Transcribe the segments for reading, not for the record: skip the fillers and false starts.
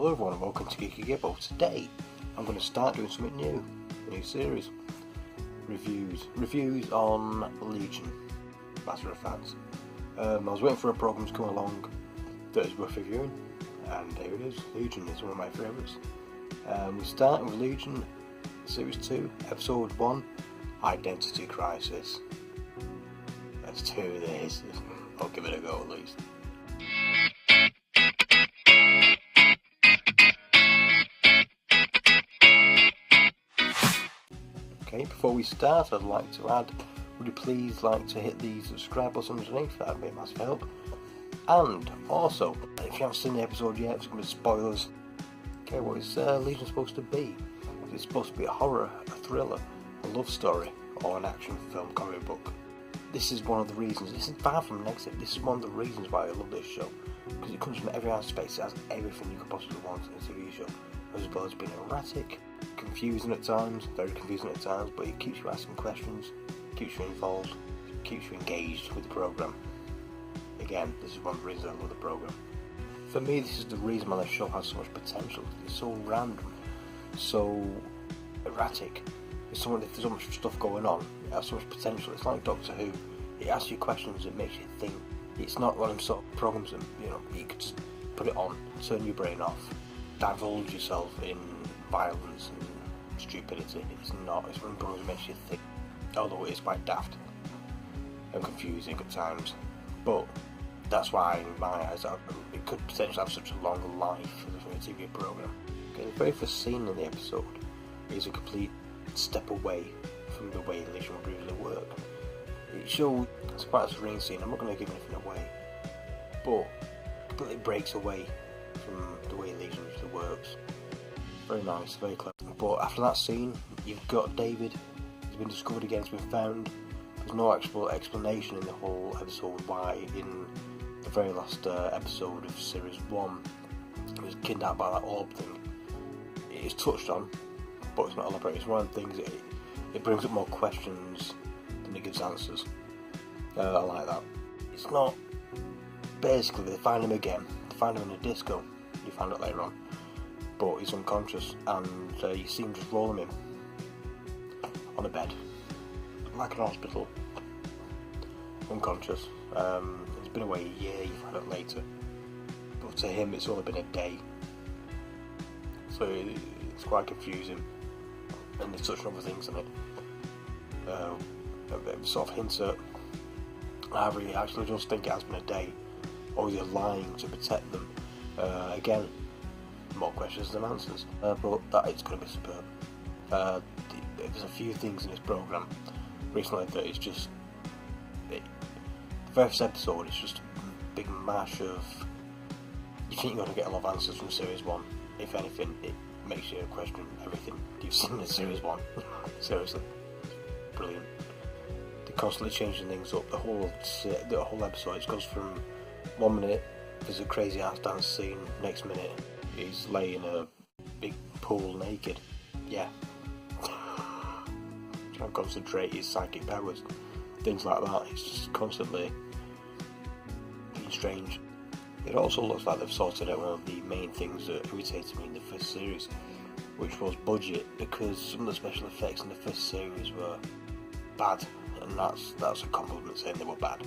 Hello everyone and welcome to Geeky Gibbo. Today I'm going to start doing something new, a new series. Reviews on Legion, Matter of Fact. I was waiting for a programme to come along that is worth reviewing, and here it is. Legion is one of my favourites. We start with Legion Series 2, Episode 1, Identity Crisis. Let's do this. I'll give it a go at least. Okay, before we start, I'd like to add, would you please like to hit the subscribe button underneath? That'd be a massive help. And also, if you haven't seen the episode yet, it's going to be spoilers. Okay, what is Legion supposed to be? Is it supposed to be a horror, a thriller, a love story, or an action film comic book? This is one of the reasons, this is far from negative, this is one of the reasons why I love this show. Because it comes from every aspect, it has everything you could possibly want in a TV show. As well as being erratic, confusing at times, very confusing at times, but it keeps you asking questions, keeps you involved, keeps you engaged with the programme. Again, this is one of the reasons I love the programme. For me, this is the reason why the show has so much potential. It's so random, so erratic. There's so much stuff going on, it has so much potential. It's like Doctor Who. It asks you questions, it makes you think. It's not one of them sort of programmes that, you could just put it on, turn your brain off, divulge yourself in violence and stupidity. It's not. It's one of the programs that makes you think, although it is quite daft and confusing at times. But that's why, in my eyes, it could potentially have such a long life as a TV program. Okay, the very first scene in the episode is a complete step away from the way Legion would usually work. It shows, it's quite a serene scene. I'm not going to give anything away, but it completely breaks away from the way Legion usually works. Very nice, very clever. But after that scene, you've got David. He's been discovered again, he's been found. There's no actual explanation in the whole episode why in the very last episode of Series 1 he was kidnapped by that orb thing. It is touched on, but it's not elaborated. It's one of the things, it brings up more questions than it gives answers. I like that. It's not, basically they find him again, they find him in a disco, you find out later on, but he's unconscious, and you see him just rolling him on a bed, like an hospital, unconscious. He's been away a year, you find out later, but to him it's only been a day, so it's quite confusing, and there's such other things in it. It sort of hints at either he actually just think it has been a day, or is he lying to protect them. Again, more questions than answers, but that is going to be superb. There's a few things in this programme recently that is just, the first episode is just a big mash of, you think you're going to get a lot of answers from Series 1. If anything, it makes you question everything you've seen in Series 1. Seriously, brilliant. They're constantly changing things up. The whole episode, it goes from 1 minute there's a crazy ass dance scene, next minute he's laying in a big pool naked. Yeah. Trying to concentrate his psychic powers, things like that. It's just constantly being strange. It also looks like they've sorted out one of the main things that irritated me in the first series, which was budget, because some of the special effects in the first series were bad, and that's a compliment saying they were bad,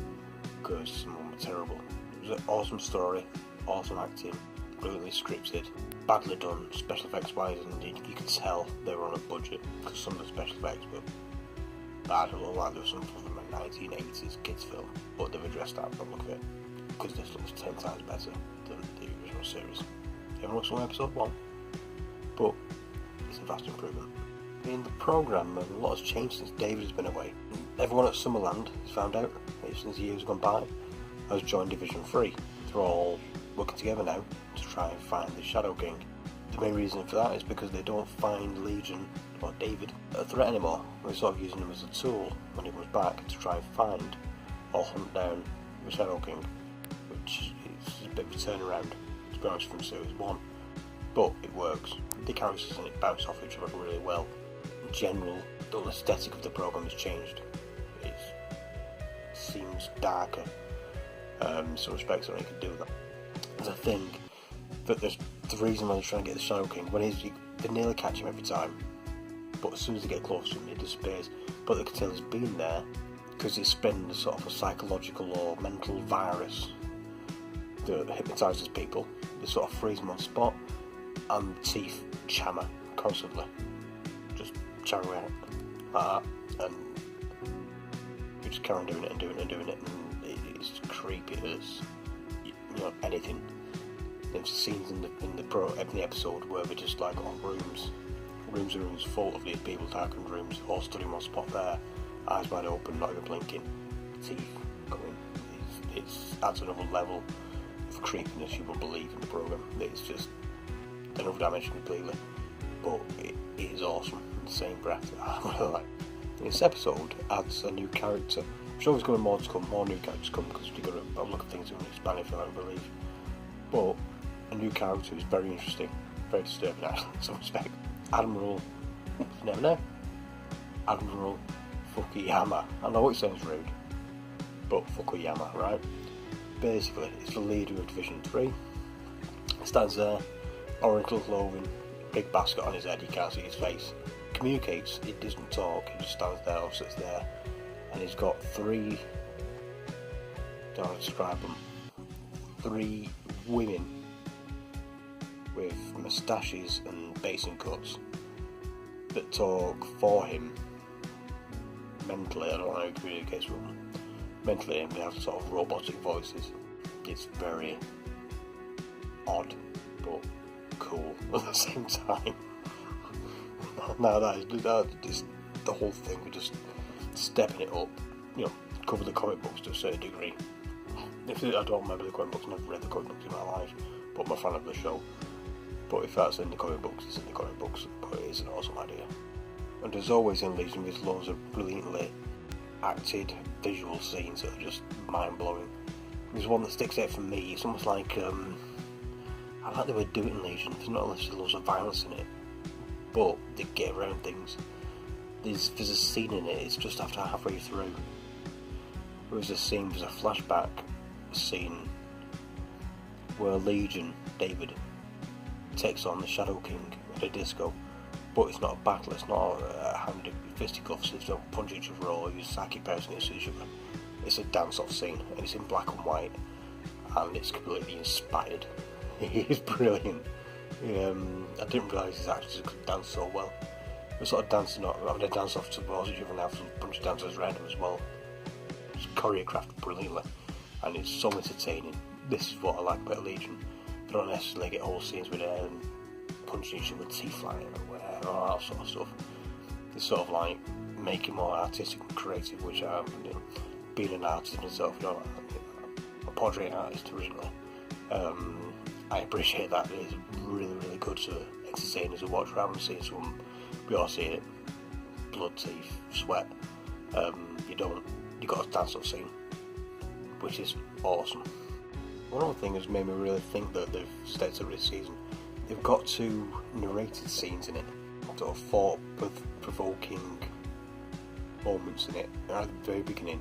because some of them were terrible. It was an awesome story, awesome acting, brilliantly scripted, badly done special effects wise, and you could tell they were on a budget, because some of the special effects were bad. It looked like there was something from a 1980s kids film, but they've addressed that from the look of it, because this looks 10 times better than the original series. Everyone looks on episode 1, but it's a vast improvement. In the programme, a lot has changed since David has been away. Everyone at Summerland has found out, since years gone by, has joined Division 3. They're all working together now to try and find the Shadow King. The main reason for that is because they don't find Legion or David a threat anymore. They're sort of using him as a tool when he comes back to try and find or hunt down the Shadow King, which is a bit of a turnaround, to be honest, from Series 1. But it works. The characters in it bounce off each other really well. In general, the whole aesthetic of the programme has changed. It seems darker. In some respects, I don't think it could do that. There's a thing that there's the reason why they're trying to get the Shadow King, they nearly catch him every time, but as soon as they get close to him, he disappears. But they can tell he's been there because it's been sort of a psychological or mental virus that hypnotises people. They sort of freeze them on spot, and the teeth chammer constantly, just chammer out like that, and you just carry on doing it and doing it and doing it, and it's creepy as anything. There's scenes in the episode where they're just like on rooms and rooms full of these people, darkened rooms, all stood in one spot there, eyes wide open, not even blinking, teeth coming. It's adds another level of creepiness you won't believe in the programme. It's just another dimension completely, but it is awesome in the same breath. I really like. This episode adds a new character. I'm sure there's going to be more new characters come, because you've got to look at things in Spanish, I don't believe. But a new character is very interesting, very disturbing actually in some respect. Admiral, you never know, Admiral Fukuyama. I know it sounds rude, but Fukuyama, right? Basically, it's the leader of Division 3. Stands there, oriental clothing, big basket on his head, you can't see his face. Communicates, he doesn't talk, he just stands there or sits there. And he's got three, don't know how to describe them, 3 women with moustaches and basin cuts that talk for him mentally. I don't know how he communicates with them. Mentally, and they have sort of robotic voices. It's very odd, but cool at the same time. Now that is the whole thing. We're just stepping it up. Cover the comic books to a certain degree. I don't remember the comic books, I've never read the comic books in my life, but I'm a fan of the show. But if that's in the comic books, it's in the comic books, but it is an awesome idea. And as always in Legion, there's loads of brilliantly acted visual scenes that are just mind-blowing. There's one that sticks out for me. It's almost like, I like the way they do it in Legion. There's not necessarily loads of violence in it, but they get around things. There's a scene in it, it's just after halfway through. There's a flashback scene where Legion, David, takes on the Shadow King at a disco, but it's not a battle, it's not a hand fisticuffs, they don't punch each other or use psychic powers against each other. It's a dance-off scene, and it's in black and white, and it's completely inspired. It's brilliant. I didn't realise his actors could dance so well. We're sort of dancing, having a dance-off towards each other, and have a bunch of dancers around him as well. It's choreographed brilliantly, and it's so entertaining. This is what I like about Legion. They don't necessarily get whole scenes with them punching each other with teeth flying everywhere, and all that sort of stuff. It's sort of like making more artistic and creative, which I am, being an artist myself, a portrait artist originally. I appreciate that. It is really, really good to entertain as a watcher. I haven't seen some, we all see it, blood, teeth, sweat. You got a dance-off scene, which is awesome. One other thing has made me really think that they've stepped up this season. They've got 2 narrated scenes in it, sort of thought-provoking moments in it. At the very beginning,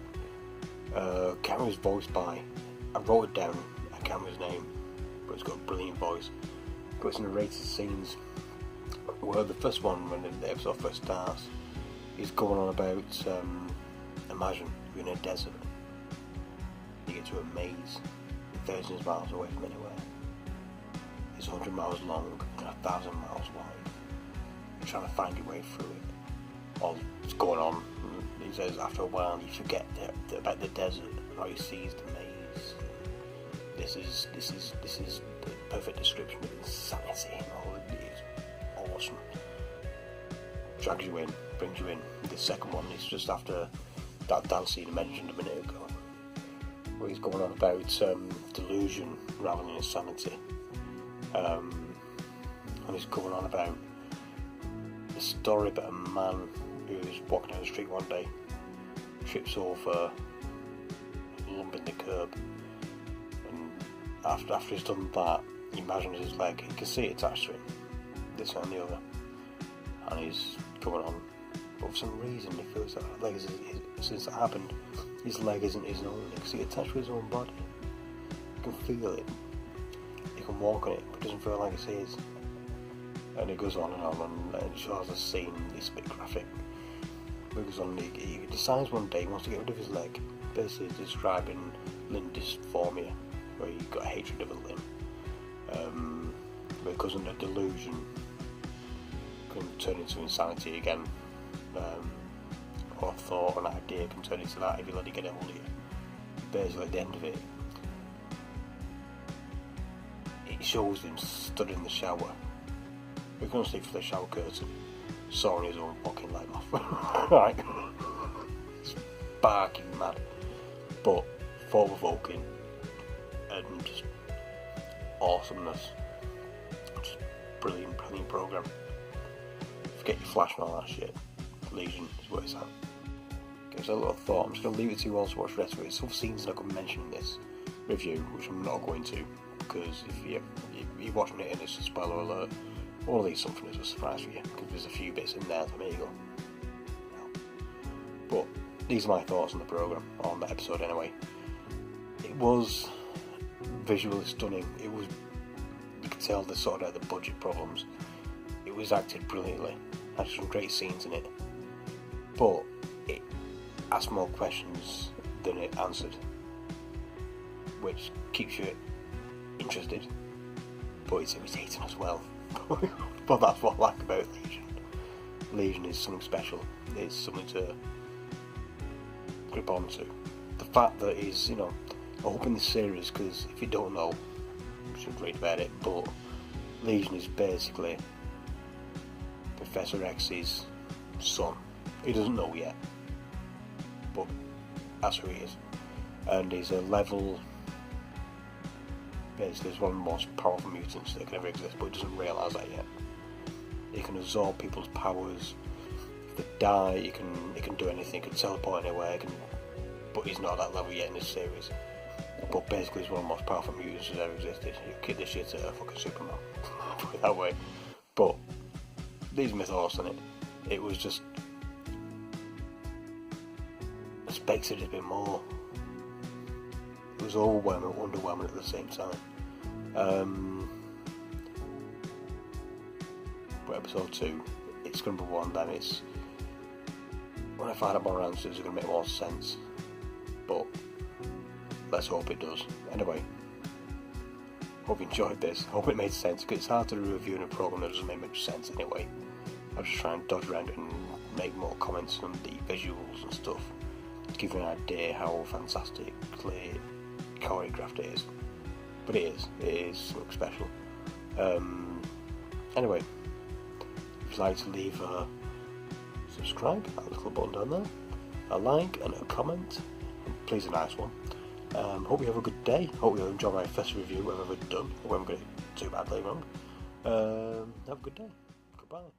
Cameron's voiced by, I wrote it down, I can't remember his name, but it's got a brilliant voice. But it's narrated scenes where the first one, when the episode first starts, is going on about, imagine you're in a desert, you get to a maze, thousands of miles away from anywhere. It's 100 miles long and 1,000 miles wide. You're trying to find your way through it. All that's going on. He says after a while you forget about the desert and how he sees the maze. This is the perfect description of insanity. It is awesome. Drags you in, brings you in. The second one is just after that dance scene I mentioned a minute ago, where he's going on about delusion rather than insanity. And he's going on about a story about a man who's walking down the street one day, trips over, lump in the curb, and after he's done that, he imagines his leg, he can see it attached to him, this and the other, and he's going on, but for some reason he feels that leg is, since it happened, his leg isn't his own, because it's attached to his own body. He can feel it. He can can walk on it, but it doesn't feel like it's his. And it goes on, and it shows a scene, it's a bit graphic. It goes on, he decides one day he wants to get rid of his leg. Basically describing Lynn dysphobia, where you've got a hatred of a limb. Because of a delusion can turn into insanity again. Or a thought or an idea can turn into that if you let it get a hold of you. Basically at the end of it, it shows him stood in the shower. We can see through the shower curtain, sawing his own fucking leg off. Right? It's barking mad, but thought-provoking and just awesomeness. Just brilliant programme. Forget your Flash and all that shit. Legion is where it's at. Gives a little thought. I'm just going to leave it to you all to watch the rest of it. Some scenes I could mention in this review, which I'm not going to, because if you're watching it and it's a spoiler alert, all of these something is a surprise for you, because there's a few bits in there that make you go, no. But these are my thoughts on the programme, on the episode anyway. It was visually stunning. It was, you could tell they sorted out the budget problems. It was acted brilliantly. Had some great scenes in it. But it asked more questions than it answered, which keeps you interested, but it's irritating as well. But that's what I like about Legion. Legion is something special. It's something to grip onto. The fact that it's, I hope in this series, because if you don't know, you should read about it, but Legion is basically Professor X's son. He doesn't know yet, but that's who he is. And he's a level, basically he's one of the most powerful mutants that can ever exist, but he doesn't realise that yet. He can absorb people's powers. If they die, he can do anything, he can teleport anywhere, but he's not at that level yet in this series. But basically he's one of the most powerful mutants that ever existed. You kick this shit at a fucking Superman, put it that way. But these mythos in it, it was just expected a bit more. It was overwhelming, underwhelming at the same time. But episode 2, it's going to be one then. It's when I find out more answers, it's going to make more sense. But let's hope it does. Anyway, hope you enjoyed this. Hope it made sense, because it's hard to review in a program that doesn't make much sense anyway. I'll just try and dodge around it and make more comments on the visuals and stuff to give you an idea how fantastically choreographed it is. But it is something special. Anyway, if you'd like to leave a subscribe, that little button down there, a like and a comment, and please a nice one. Hope you have a good day. Hope you enjoy my first review, whatever I've ever done. Hope I'm going to do too badly wrong. Have a good day. Goodbye.